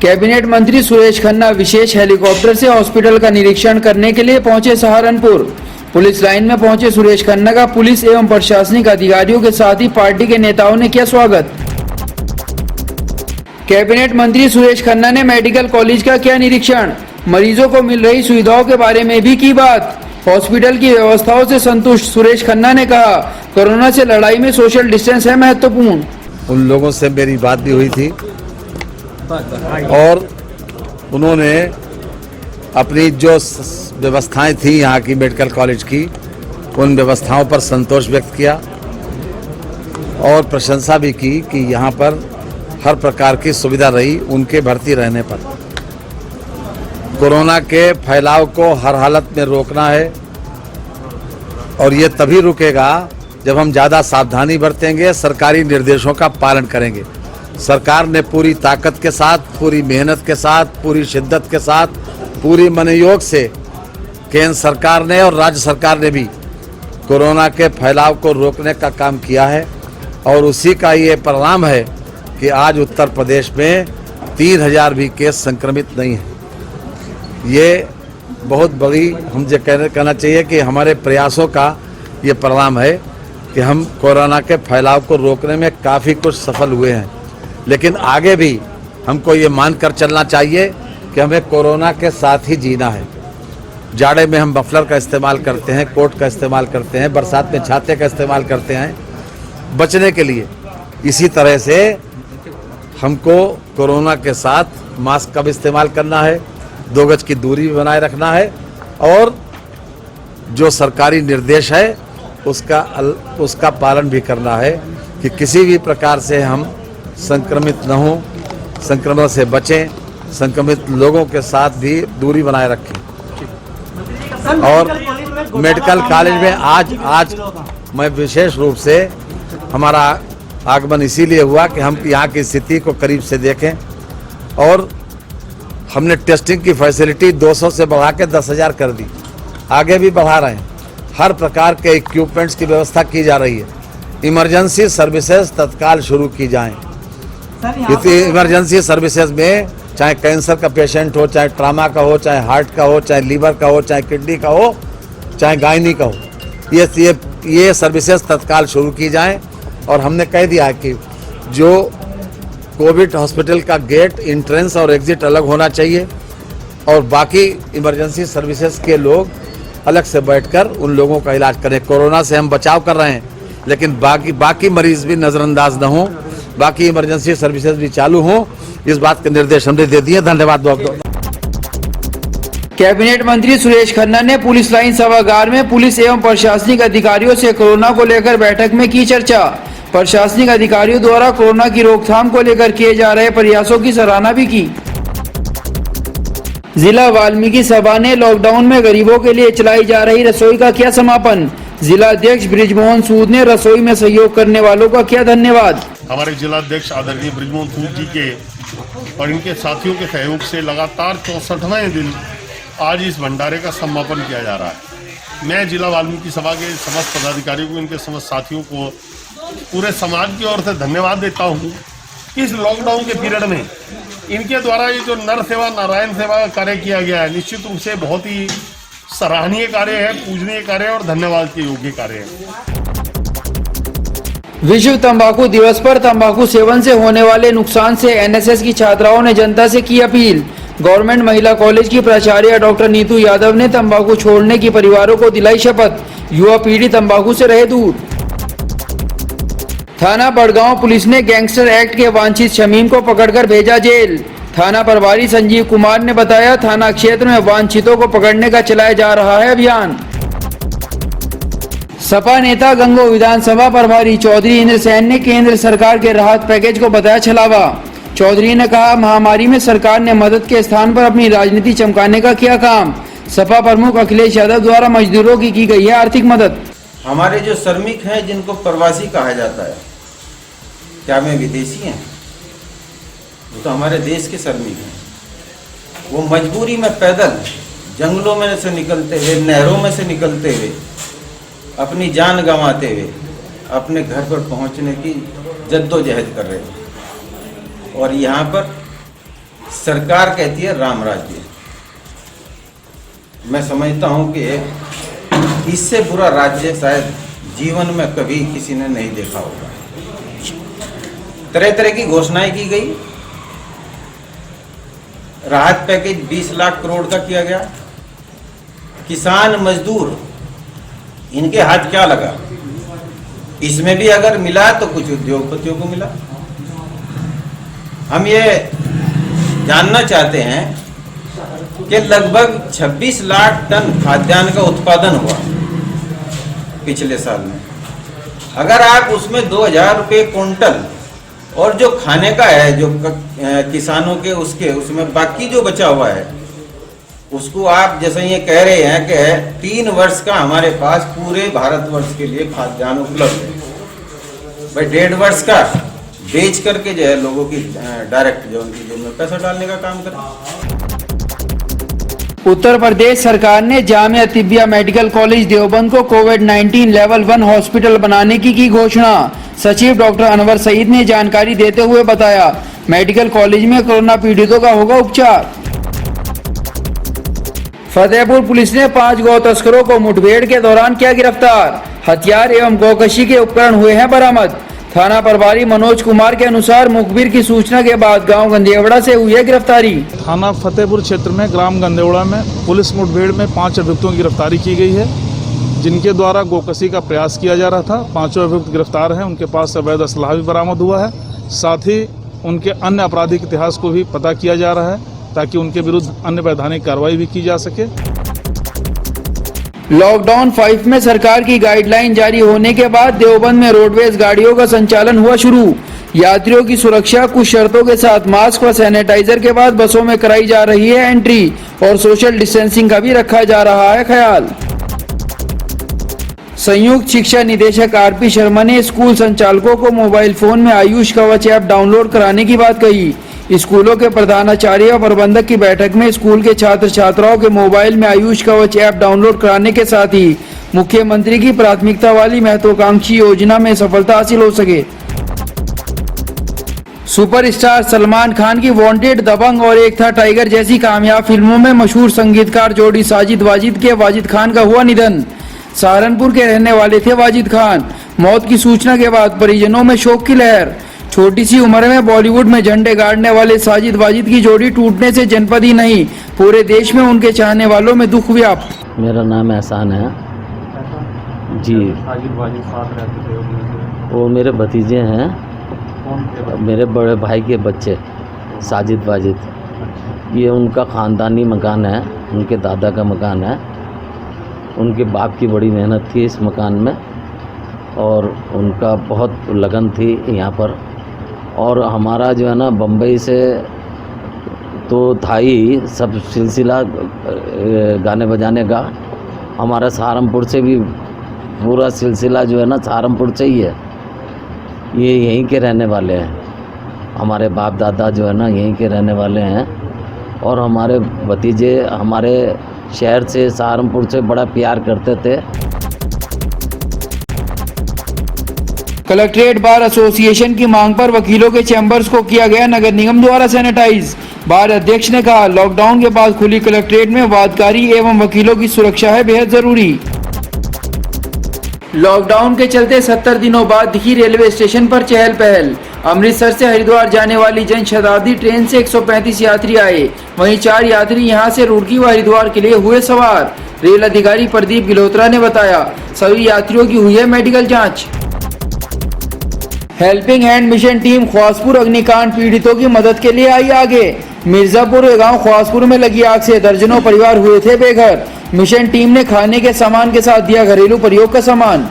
Cabinet मंत्री सुरेश खन्ना विशेष helicopter से hospital का निरीक्षण करने के लिए पहुंचे सहारनपुर। पुलिस लाइन में पहुंचे सुरेश खन्ना का पुलिस एवं प्रशासनिक अधिकारियों के साथ ही पार्टी के नेताओं ने किया स्वागत। कैबिनेट मंत्री सुरेश खन्ना ने मेडिकल कॉलेज का किया निरीक्षण, मरीजों को मिल रही सुविधाओं के बारे में भी की बात। हॉस्पिटल की व्यवस्थाओं से संतुष्ट सुरेश खन्ना ने कहा, कोरोना से लड़ाई में सोशल डिस्टेंस है महत्वपूर्ण। उन लोगों से मेरी बात भी हुई थी और उन्होंने अपनी जो व्यवस्थाएं थी यहाँ की मेडिकल कॉलेज की, उन व्यवस्थाओं पर संतोष व्यक्त किया और प्रशंसा भी की कि यहाँ पर हर प्रकार की सुविधा रही उनके भर्ती रहने पर। कोरोना के फैलाव को हर हालत में रोकना है और ये तभी रुकेगा जब हम ज़्यादा सावधानी बरतेंगे, सरकारी निर्देशों का पालन करेंगे। सरकार ने पूरी ताकत के साथ, पूरी मेहनत के साथ, पूरी शिद्दत के साथ, पूरी मनोयोग से केंद्र सरकार ने और राज्य सरकार ने भी कोरोना के फैलाव को रोकने का काम किया है और उसी का ये परिणाम है कि आज उत्तर प्रदेश में 3000 भी केस संक्रमित नहीं हैं। ये बहुत बड़ी मुझे कहना चाहिए कि हमारे प्रयासों का ये परिणाम है कि हम कोरोना के फैलाव को रोकने में काफ़ी कुछ सफल हुए हैं। लेकिन आगे भी हमको ये मानकर चलना चाहिए कि हमें कोरोना के साथ ही जीना है। जाड़े में हम मफलर का इस्तेमाल करते हैं, कोट का इस्तेमाल करते हैं, बरसात में छाते का इस्तेमाल करते हैं बचने के लिए। इसी तरह से हमको कोरोना के साथ मास्क का भी इस्तेमाल करना है, 2 गज की दूरी बनाए रखना है और जो सरकारी निर्देश है उसका पालन भी करना है कि किसी भी प्रकार से हम संक्रमित न हो, संक्रमण से बचें, संक्रमित लोगों के साथ भी दूरी बनाए रखें। और मेडिकल कॉलेज में आज मैं विशेष रूप से हमारा आगमन इसीलिए हुआ कि हम यहाँ की स्थिति को करीब से देखें और हमने टेस्टिंग की फैसिलिटी 200 से बढ़ा के 10,000 कर दी, आगे भी बढ़ा रहे हैं। हर प्रकार के इक्विपमेंट्स की व्यवस्था की जा रही है। इमरजेंसी सर्विसेज तत्काल शुरू की जाएं। इमरजेंसी सर्विसेज में चाहे कैंसर का पेशेंट हो, चाहे ट्रामा का हो, चाहे हार्ट का हो, चाहे लीवर का हो, चाहे किडनी का हो, चाहे गायनी का हो, ये सर्विसेज तत्काल शुरू की जाएं। और हमने कह दिया कि जो कोविड हॉस्पिटल का गेट, इंट्रेंस और एग्जिट अलग होना चाहिए और बाकी इमरजेंसी सर्विसेज के लोग अलग से बैठकर उन लोगों का इलाज करें। कोरोना से हम बचाव कर रहे हैं लेकिन बाकी मरीज भी नज़रअंदाज न हों, बाकी इमरजेंसी सर्विसेज भी चालू हों, इस बात के निर्देश हमने दे दिए। धन्यवाद। कैबिनेट मंत्री सुरेश खन्ना ने पुलिस लाइन सभागार में पुलिस एवं प्रशासनिक अधिकारियों से कोरोना को लेकर बैठक में की चर्चा। प्रशासनिक अधिकारियों द्वारा कोरोना की रोकथाम को लेकर किए जा रहे प्रयासों की सराहना भी की। जिला वाल्मीकि सभा ने लॉकडाउन में गरीबों के लिए चलाई जा रही रसोई का किया समापन। जिला अध्यक्ष ब्रिजमोहन सूद ने रसोई में सहयोग करने वालों का किया धन्यवाद। हमारे जिला अध्यक्ष आदरणीय ब्रिजमोहन सूद जी के और इनके साथियों के सहयोग से लगातार 64वें दिन आज इस भंडारे का समापन किया जा रहा है। मैं जिला वाल्मीकि सभा के समस्त पदाधिकारियों को, इनके समस्त साथियों को, पूरे समाज की ओर से धन्यवाद देता हूँ। इस लॉकडाउन के पीरियड में इनके द्वारा ये जो नर सेवा, नारायण सेवा का कार्य किया गया है, निश्चित रूप से बहुत ही सराहनीय कार्य है, पूजनीय कार्य है और धन्यवाद के योग्य कार्य है। विश्व तंबाकू दिवस पर तंबाकू सेवन से होने वाले नुकसान से एनएसएस की छात्राओं ने जनता से की अपील। गवर्नमेंट महिला कॉलेज की प्राचार्य डॉक्टर नीतू यादव ने तंबाकू छोड़ने की परिवारों को दिलाई शपथ। युवा पीढ़ी तंबाकू से रहे दूर। थाना बड़गांव पुलिस ने गैंगस्टर एक्ट के वांछित शमीम को पकड़कर भेजा जेल। थाना प्रभारी संजीव कुमार ने बताया, थाना क्षेत्र में वांछितों को पकड़ने का चलाया जा रहा है अभियान। सपा नेता गंगो विधानसभा प्रभारी चौधरी इंद्र सेन ने केंद्र सरकार के राहत पैकेज को बताया छलावा। चौधरी ने कहा, महामारी में सरकार ने मदद के स्थान पर अपनी राजनीति चमकाने का किया काम। सपा प्रमुख अखिलेश यादव द्वारा मजदूरों की गई है आर्थिक मदद। हमारे जो श्रमिक हैं, जिनको प्रवासी कहा जाता है, क्या वे विदेशी हैं? वो तो हमारे देश के श्रमिक हैं। वो मजबूरी में पैदल जंगलों में से निकलते हुए, नहरों में से निकलते हुए, अपनी जान गंवाते हुए अपने घर पर पहुंचने की जद्दोजहद कर रहे हैं। और यहाँ पर सरकार कहती है राम राज्य। मैं समझता हूँ कि इससे बुरा राज्य शायद जीवन में कभी किसी ने नहीं देखा होगा। तरह तरह की घोषणाएं की गई, राहत पैकेज 20 लाख करोड़ का किया गया। किसान मजदूर इनके हाथ क्या लगा? इसमें भी अगर मिला तो कुछ उद्योगपतियों को मिला। हम ये जानना चाहते हैं कि लगभग 26 लाख टन खाद्यान्न का उत्पादन हुआ पिछले साल में। अगर आप उसमें 2000 रुपये क्विंटल और जो खाने का है, जो किसानों के उसमें बाकी जो बचा हुआ है, उसको आप जैसे ये कह रहे हैं कि 3 वर्ष का हमारे पास पूरे भारतवर्ष के लिए खाद्यान्न उपलब्ध है, भाई 1.5 वर्ष का बेच करके जो है लोगों की डायरेक्ट जो उनकी जेब में पैसा डालने का काम करें। उत्तर प्रदेश सरकार ने जामिया तिब्बिया मेडिकल कॉलेज देवबंद को कोविड-19 लेवल 1 हॉस्पिटल बनाने की घोषणा। सचिव डॉक्टर अनवर सईद ने जानकारी देते हुए बताया, मेडिकल कॉलेज में कोरोना पीड़ितों का होगा उपचार। फतेहपुर पुलिस ने 5 गौ तस्करों को मुठभेड़ के दौरान किया गिरफ्तार। हथियार एवं गौकशी के उपकरण हुए हैं बरामद। थाना प्रभारी मनोज कुमार के अनुसार मुखबिर की सूचना के बाद गांव गंदेवड़ा से हुई है गिरफ्तारी। थाना फतेहपुर क्षेत्र में ग्राम गंदेवड़ा में पुलिस मुठभेड़ में 5 अभियुक्तों की गिरफ्तारी की गई है, जिनके द्वारा गोकशी का प्रयास किया जा रहा था। 5 अभियुक्त गिरफ्तार हैं, उनके पास से अवैध असलाह भी बरामद हुआ है। साथ ही उनके अन्य आपराधिक इतिहास को भी पता किया जा रहा है, ताकि उनके विरुद्ध अन्य वैधानिक कार्रवाई भी की जा सके। लॉकडाउन 5 में सरकार की गाइडलाइन जारी होने के बाद देवबंद में रोडवेज गाड़ियों का संचालन हुआ शुरू। यात्रियों की सुरक्षा कुछ शर्तों के साथ मास्क व सैनिटाइजर के बाद बसों में कराई जा रही है एंट्री और सोशल डिस्टेंसिंग का भी रखा जा रहा है ख्याल। संयुक्त शिक्षा निदेशक आरपी शर्मा ने स्कूल संचालकों को मोबाइल फोन में आयुष कवच ऐप डाउनलोड कराने की बात कही। स्कूलों के प्रधानाचार्य और प्रबंधक की बैठक में स्कूल के छात्र छात्राओं के मोबाइल में आयुष कवच ऐप डाउनलोड कराने के साथ ही मुख्यमंत्री की प्राथमिकता वाली महत्वाकांक्षी योजना में सफलता हासिल हो सके। सुपरस्टार सलमान खान की वांटेड, दबंग और एक था टाइगर जैसी कामयाब फिल्मों में मशहूर संगीतकार जोड़ी साजिद वाजिद के वाजिद खान का हुआ निधन। सहारनपुर के रहने वाले थे वाजिद खान। मौत की सूचना के बाद परिजनों में शोक की लहर। छोटी सी उम्र में बॉलीवुड में झंडे गाड़ने वाले साजिद वाजिद की जोड़ी टूटने से जनपद ही नहीं पूरे देश में उनके चाहने वालों में दुख व्याप्त। मेरा नाम एहसान है जी। वो मेरे भतीजे हैं, मेरे बड़े भाई के बच्चे साजिद वाजिद। ये उनका ख़ानदानी मकान है, उनके दादा का मकान है। उनके बाप की बड़ी मेहनत थी इस मकान में और उनका बहुत लगन थी यहाँ पर। और हमारा जो है ना बम्बई से तो था ही सब सिलसिला गाने बजाने का, हमारा सहारनपुर से भी पूरा सिलसिला जो है ना सहारनपुर से ही है। ये यहीं के रहने वाले हैं, हमारे बाप दादा जो है ना यहीं के रहने वाले हैं। और हमारे भतीजे हमारे शहर से सहारनपुर से बड़ा प्यार करते थे। कलेक्ट्रेट बार एसोसिएशन की मांग पर वकीलों के चैम्बर्स को किया गया नगर निगम द्वारा सैनिटाइज। बार अध्यक्ष ने कहा, लॉकडाउन के बाद खुली कलेक्ट्रेट में वादकारी एवं वकीलों की सुरक्षा है बेहद जरूरी। लॉकडाउन के चलते 70 दिनों बाद दिखी रेलवे स्टेशन पर चहल पहल। अमृतसर से हरिद्वार जाने वाली जन शताब्दी ट्रेन से 135 यात्री आए, वहीं 4 यात्री यहां से रुड़की व हरिद्वार के लिए हुए सवार। रेल अधिकारी प्रदीप गिलोत्रा ने बताया, सभी यात्रियों की हुई है मेडिकल जांच। Helping hand mission team Khwaspur अग्निकांड पीड़ितों की मदद के लिए आई आगे। मिर्जापुर गांव ख्वासपुर में लगी आग से दर्जनों परिवार हुए थे बेघर। मिशन टीम ने खाने के सामान के साथ दिया घरेलू प्रयोग का सामान।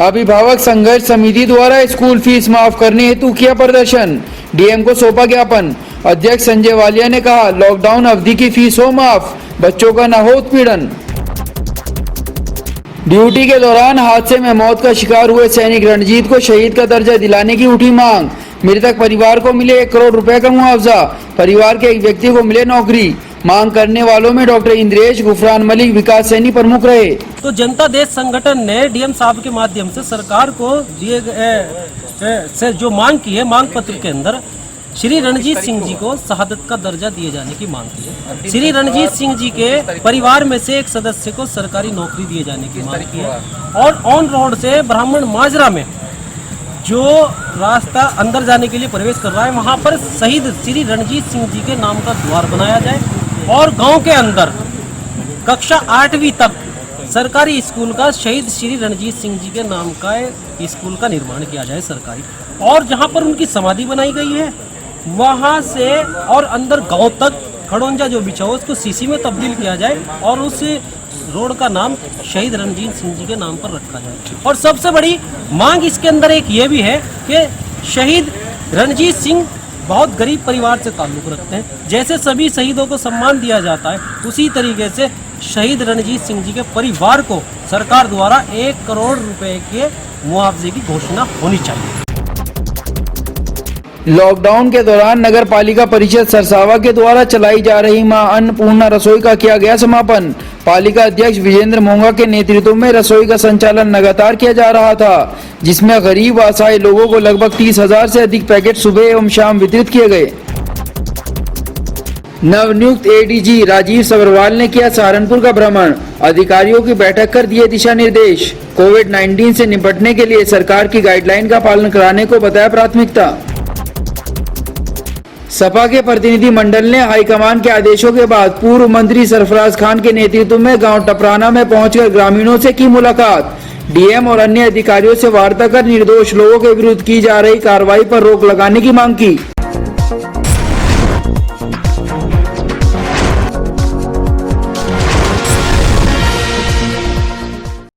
अभिभावक संघर्ष समिति द्वारा स्कूल फीस माफ करने हेतु किया प्रदर्शन, डीएम को सौंपा ज्ञापन। अध्यक्ष संजय वालिया ने कहा, लॉकडाउन अवधि की फीस हो माफ, बच्चों का न हो उत्पीड़न। ड्यूटी के दौरान हादसे में मौत का शिकार हुए सैनिक रणजीत को शहीद का दर्जा दिलाने की उठी मांग। मृतक परिवार को मिले 1 करोड़ रुपए का मुआवजा, परिवार के एक व्यक्ति को मिले नौकरी। मांग करने वालों में डॉक्टर इंद्रेश, गुफरान मलिक, विकास सैनी प्रमुख रहे। तो जनता देश संगठन ने डीएम साहब के माध्यम से सरकार को दिए गए से जो मांग की है, मांग पत्र के अंदर श्री रणजीत सिंह जी को शहादत का दर्जा दिए जाने की मांग की है। श्री रणजीत सिंह जी के परिवार में से एक सदस्य को सरकारी नौकरी दिए जाने की मांग की है और ऑन रोड से ब्राह्मण माजरा में जो रास्ता अंदर जाने के लिए प्रवेश कर रहा है, वहां पर शहीद श्री रणजीत सिंह जी के नाम का द्वार बनाया जाए और गांव के अंदर कक्षा 8वीं तक सरकारी स्कूल का शहीद श्री रणजीत सिंह जी के नाम का स्कूल का निर्माण किया जाए सरकारी। और जहां पर उनकी समाधि बनाई गई है वहां से और अंदर गांव तक खड़ोंजा जो बिछा हो उसको सीसी में तब्दील किया जाए और उस रोड का नाम शहीद रणजीत सिंह जी के नाम पर रखा जाए। और सबसे बड़ी मांग इसके अंदर एक ये भी है कि शहीद रणजीत सिंह बहुत गरीब परिवार से ताल्लुक़ रखते हैं। जैसे सभी शहीदों को सम्मान दिया जाता है उसी तरीके से शहीद रणजीत सिंह जी के परिवार को सरकार द्वारा 1 करोड़ रुपए के मुआवजे की घोषणा होनी चाहिए। लॉकडाउन के दौरान नगर पालिका परिषद सरसावा के द्वारा चलाई जा रही मां अन्नपूर्णा रसोई का किया गया समापन। पालिका अध्यक्ष विजेंद्र मोंगा के नेतृत्व में रसोई का संचालन लगातार किया जा रहा था, जिसमें गरीब व असहाय लोगों को लगभग 30,000 से अधिक पैकेट सुबह एवं शाम वितरित किए गए। नवनियुक्त एडीजी राजीव सब्रवाल ने किया सहारनपुर का भ्रमण, अधिकारियों की बैठक कर दिए दिशा निर्देश। कोविड-19 से निपटने के लिए सरकार की गाइडलाइन का पालन कराने को बताया प्राथमिकता। सपा के प्रतिनिधि मंडल ने हाईकमान के आदेशों के बाद पूर्व मंत्री सरफराज खान के नेतृत्व में गांव टपराना में पहुंचकर ग्रामीणों से की मुलाकात। डीएम और अन्य अधिकारियों से वार्ता कर निर्दोष लोगों के विरुद्ध की जा रही कार्रवाई पर रोक लगाने की मांग की।